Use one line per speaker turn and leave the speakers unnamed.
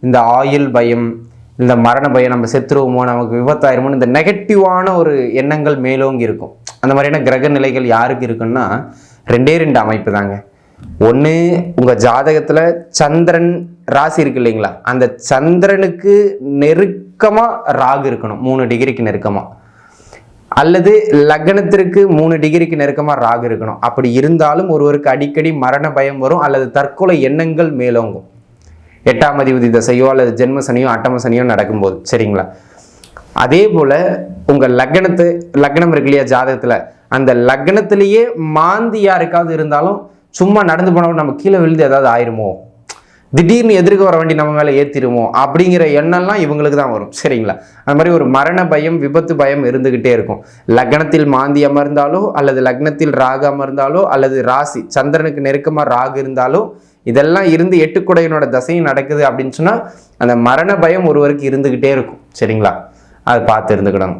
இந்த ஆயுள் பயம், இந்த மரண பயம், நம்ம செத்துருவோமோ, நமக்கு விபத்தாயிருமோ, இந்த நெகட்டிவான ஒரு எண்ணங்கள் மேலோங்கி இருக்கும். அந்த மாதிரியான கிரக நிலைகள் யாருக்கு இருக்குன்னா 2 அமைப்பு தாங்க. ஒன்று, உங்கள் ஜாதகத்தில் சந்திரன் ராசி இருக்கு இல்லைங்களா, அந்த சந்திரனுக்கு நெருக்கமாக ராகு இருக்கணும், 3 டிகிரிக்கு நெருக்கமாக, அல்லது லக்னத்திற்கு 3 டிகிரிக்கு நெருக்கமாக ராகு இருக்கணும். அப்படி இருந்தாலும் ஒருவருக்கு அடிக்கடி மரண பயம் வரும் அல்லது தற்கொலை எண்ணங்கள் மேலோங்கும். 8ஆம் அதிபதி தசையோ அல்லது ஜென்ம சனியோ அட்டம சனியோ நடக்கும்போது, சரிங்களா? அதே போல உங்க லக்னம் இருக்கு இல்லையா ஜாதகத்துல, அந்த லக்னத்திலேயே மாந்தி யாருக்காவது இருந்தாலும் சும்மா நடந்து போனாலும் நம்ம கீழே விழுந்து ஏதாவது ஆயிருமோ, திடீர்னு எதிர்க்க வர வேண்டி நம்ம மேலே ஏற்றிடுமோ அப்படிங்கிற எண்ணம்லாம் இவங்களுக்கு தான் வரும், சரிங்களா? அந்த மாதிரி ஒரு மரண பயம், விபத்து பயம் இருந்துகிட்டே இருக்கும். லக்னத்தில் மாந்தி அமர்ந்தாலோ அல்லது லக்னத்தில் ராகு அமர்ந்தாலோ அல்லது ராசி சந்திரனுக்கு நெருக்கமாக ராகு இருந்தாலோ, இதெல்லாம் இருந்து 8 குடையனோட தசையும் நடக்குது அப்படின்னு சொன்னால் அந்த மரண பயம் ஒருவருக்கு இருந்துகிட்டே இருக்கும், சரிங்களா? அதை பார்த்து இருந்துக்கிடணும்.